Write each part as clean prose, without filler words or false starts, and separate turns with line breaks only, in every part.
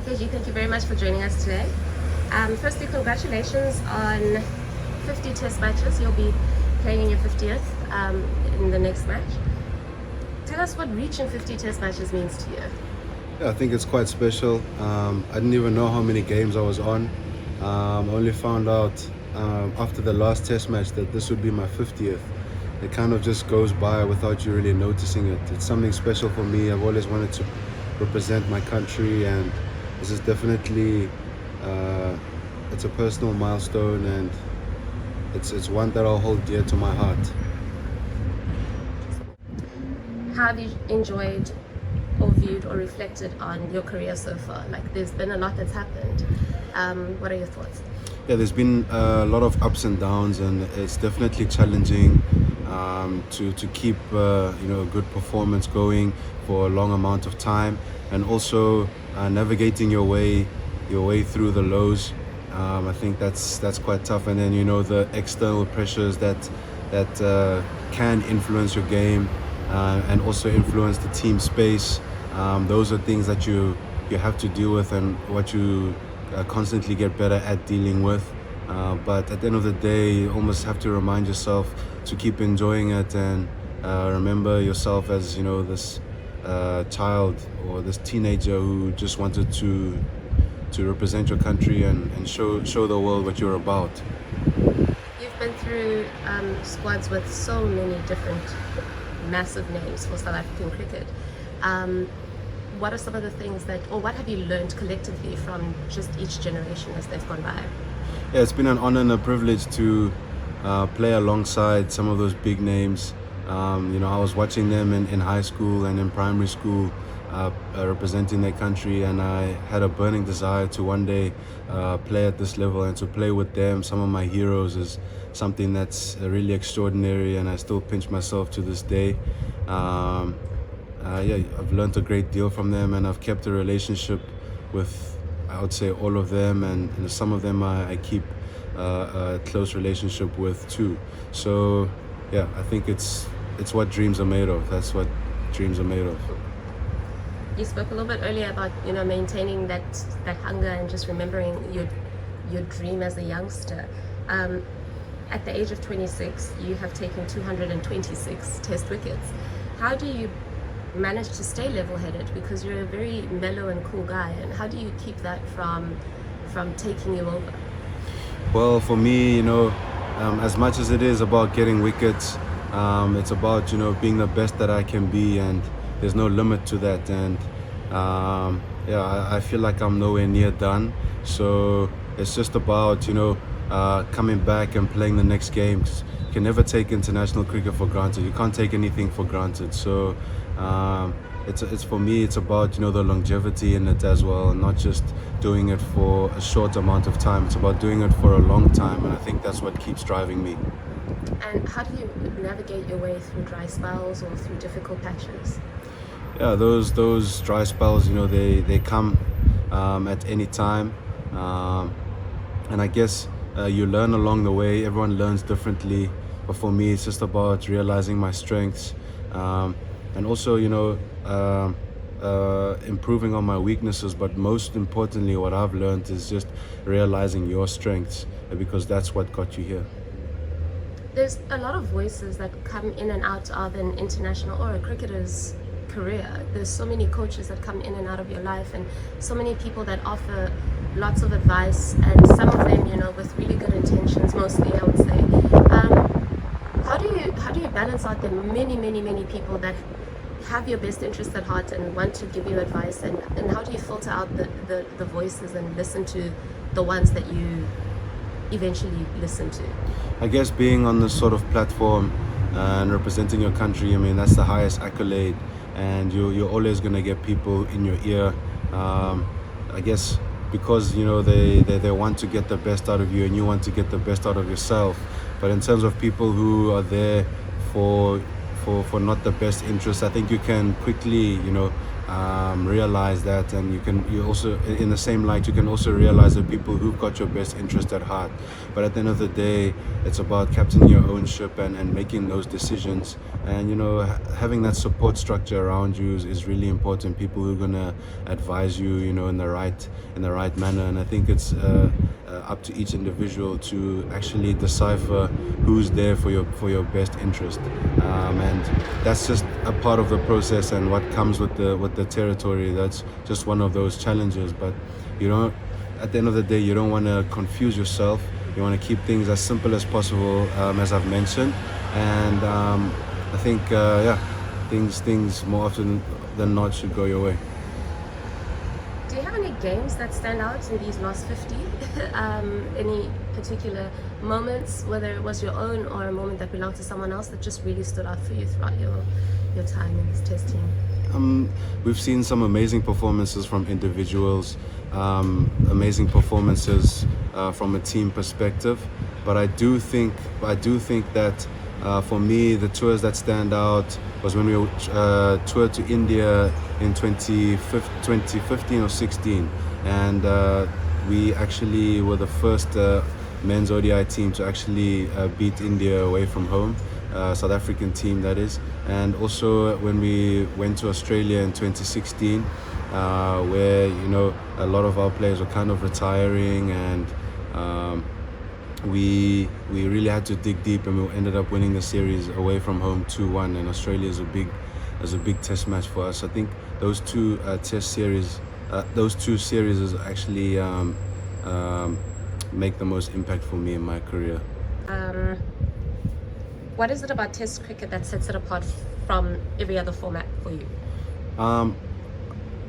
KG, thank you very much for joining us today. Firstly, congratulations on 50 test matches. You'll be playing in your 50th in the next match. Tell us what reaching 50 test matches means to you.
Yeah, I think it's quite special. I didn't even know how many games I was on. I only found out after the last test match that this would be my 50th. It kind of just goes by without you really noticing it. It's something special for me. I've always wanted to represent my country, and this is definitely it's a personal milestone, and it's one that I'll hold dear to my heart.
How have you enjoyed or viewed or reflected on your career so far? Like, there's been a lot that's happened. What are your thoughts?
Yeah, there's been a lot of ups and downs, and it's definitely challenging to keep a good performance going for a long amount of time, and also navigating your way through the lows. I think that's quite tough, and then the external pressures that can influence your game and also influence the team space. Those are things that you have to deal with, and what you constantly get better at dealing with. But at the end of the day, you almost have to remind yourself to keep enjoying it, and remember yourself as this child or this teenager who just wanted to represent your country and show the world what you're about.
You've been through squads with so many different massive names for South African cricket. What are some of the things or what have you learned collectively from just each generation as they've gone by?
Yeah, it's been an honor and a privilege to play alongside some of those big names. I was watching them in high school and in primary school, representing their country, and I had a burning desire to one day play at this level, and to play with them, some of my heroes, is something that's really extraordinary, and I still pinch myself to this day. I've learned a great deal from them, and I've kept a relationship with, I would say, all of them, and some of them I keep a close relationship with too. So yeah, I think it's what dreams are made of. That's what dreams are made of.
You spoke a little bit earlier about maintaining that hunger and just remembering your dream as a youngster. At the age of 26, you have taken 226 test wickets. How do you manage to stay level-headed? Because you're a very mellow and cool guy, and how do you keep that from taking you over?
Well, for me, as much as it is about getting wickets, it's about being the best that I can be, and there's no limit to that. And I feel like I'm nowhere near done. So it's just about coming back and playing the next game. You can never take international cricket for granted. You can't take anything for granted. So it's for me, it's about the longevity in it as well, and not just doing it for a short amount of time. It's about doing it for a long time, and I think that's what keeps driving me.
And how do you navigate your way through dry spells or through difficult patches?
Yeah, those dry spells, they come at any time, and I guess you learn along the way. Everyone learns differently, but for me, it's just about realizing my strengths, and also improving on my weaknesses. But most importantly, what I've learned is just realizing your strengths, because that's what got you here.
There's a lot of voices that come in and out of an international or a cricketer's career. There's so many coaches that come in and out of your life, and so many people that offer lots of advice, and some of them, with really good intentions, mostly, I would say. How do you balance out the many people that have your best interest at heart and want to give you advice, and how do you filter out the voices and listen to the ones that you eventually listen to?
I guess being on this sort of platform and representing your country, that's the highest accolade, and you're always going to get people in your ear. I guess because they want to get the best out of you, and you want to get the best out of yourself. But in terms of people who are there for not the best interest, I think you can quickly realize that, and you also, in the same light, you can also realize the people who've got your best interest at heart. But at the end of the day, it's about captaining your own ship and making those decisions, and having that support structure around you is really important. People who are going to advise you in the right manner. And I think it's up to each individual to actually decipher who's there for your best interest, and that's just a part of the process and what comes with the territory. That's just one of those challenges. But at the end of the day, you don't want to confuse yourself. You want to keep things as simple as possible, as I've mentioned. And I think things more often than not should go your way.
Do you have any games that stand out in these last 50? Any particular moments, whether it was your own or a moment that belonged to someone else, that just really stood out for you throughout your time in this test team?
We've seen some amazing performances from individuals, amazing performances from a team perspective. But I do think that for me, the tours that stand out was when we toured to India in 2015 or 16, and we actually were the first men's ODI team to actually beat India away from home, South African team that is. And also when we went to Australia in 2016, where a lot of our players were kind of retiring, and we really had to dig deep, and we ended up winning the series away from home 2-1. And Australia is a big test match for us. I think those two series is actually make the most impact for me in my career.
What is it about Test cricket that sets it apart from every other format for you?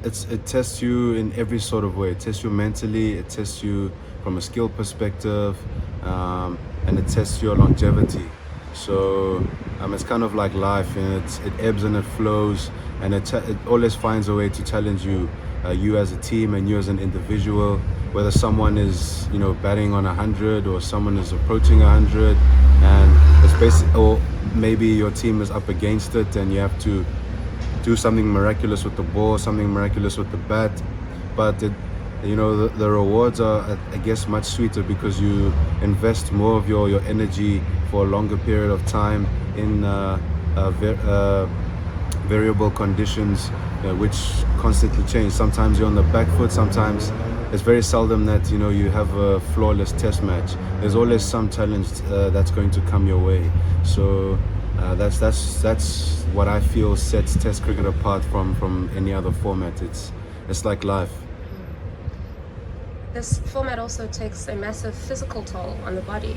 It tests you in every sort of way. It tests you mentally, it tests you from a skill perspective, and it tests your longevity. So it's kind of like life, and it ebbs and it flows, and it always finds a way to challenge you, you as a team and you as an individual. Whether someone is batting on 100 or someone is approaching 100, and it's basically, or maybe your team is up against it and you have to do something miraculous with the ball, something miraculous with the bat. But the rewards are, I guess, much sweeter because you invest more of your energy for a longer period of time in variable conditions, which constantly change. Sometimes you're on the back foot, sometimes it's very seldom that you have a flawless test match. There's always some challenge that's going to come your way. So that's what I feel sets Test cricket apart from any other format. It's like life.
This format also takes a massive physical toll on the body.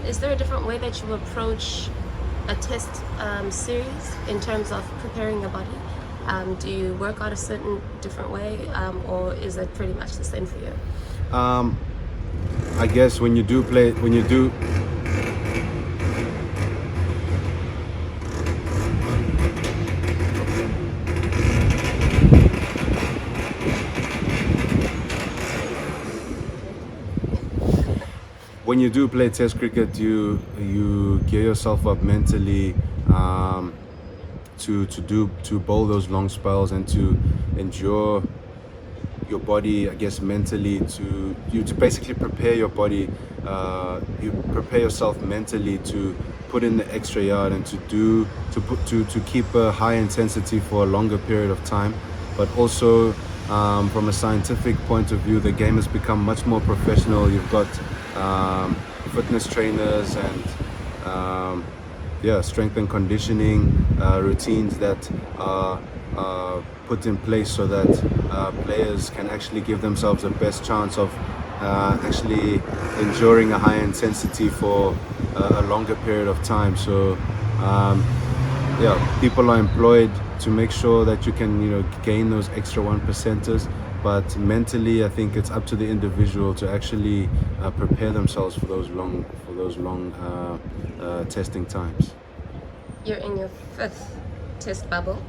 Is there a different way that you approach a test series in terms of preparing your body? Do you work out a certain different way, or is it pretty much the same for you?
I guess when you do play Test cricket, you gear yourself up mentally to bowl those long spells and to endure your body, I guess, mentally, to basically prepare your body. You prepare yourself mentally to put in the extra yard and to keep a high intensity for a longer period of time. But also from a scientific point of view, the game has become much more professional. You've got fitness trainers and strength and conditioning routines that are put in place so that players can actually give themselves the best chance of actually enduring a high intensity for a longer period of time. So people are employed to make sure that you can gain those extra 1%ers. But mentally, I think it's up to the individual to actually prepare themselves for those long testing times.
You're in your 5th test bubble.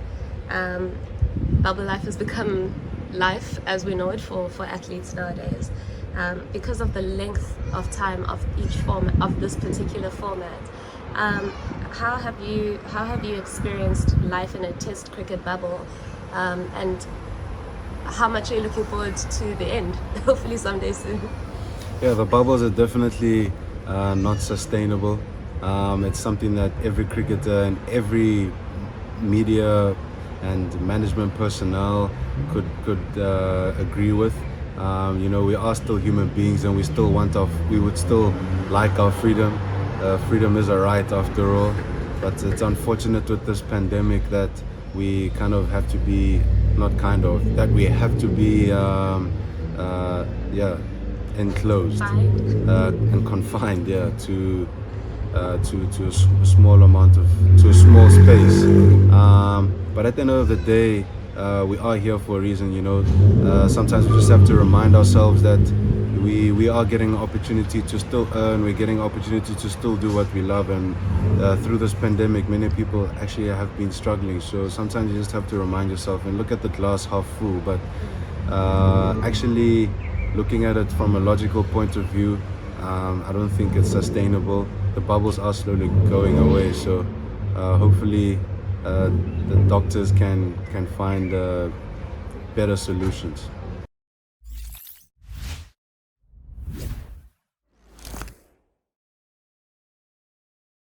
Bubble life has become life as we know it for athletes nowadays. Because of the length of time of each format, of this particular format, how have you experienced life in a test cricket bubble? and how much are you looking forward to the end? Hopefully someday soon.
Yeah, the bubbles are definitely not sustainable. It's something that every cricketer and every media and management personnel could agree with. We are still human beings, and we would still like our freedom. Freedom is a right after all, but it's unfortunate with this pandemic that we kind of have to be, not kind of, that we have to be, yeah, enclosed and confined, yeah, to a small amount of, to a small space. But at the end of the day, we are here for a reason. Sometimes we just have to remind ourselves that we are getting an opportunity to still earn. We're getting an opportunity to still do what we love, and through this pandemic, many people actually have been struggling. So sometimes you just have to remind yourself and look at the glass half full. But actually, looking at it from a logical point of view, I don't think it's sustainable. The bubbles are slowly going away, so hopefully the doctors can find better solutions.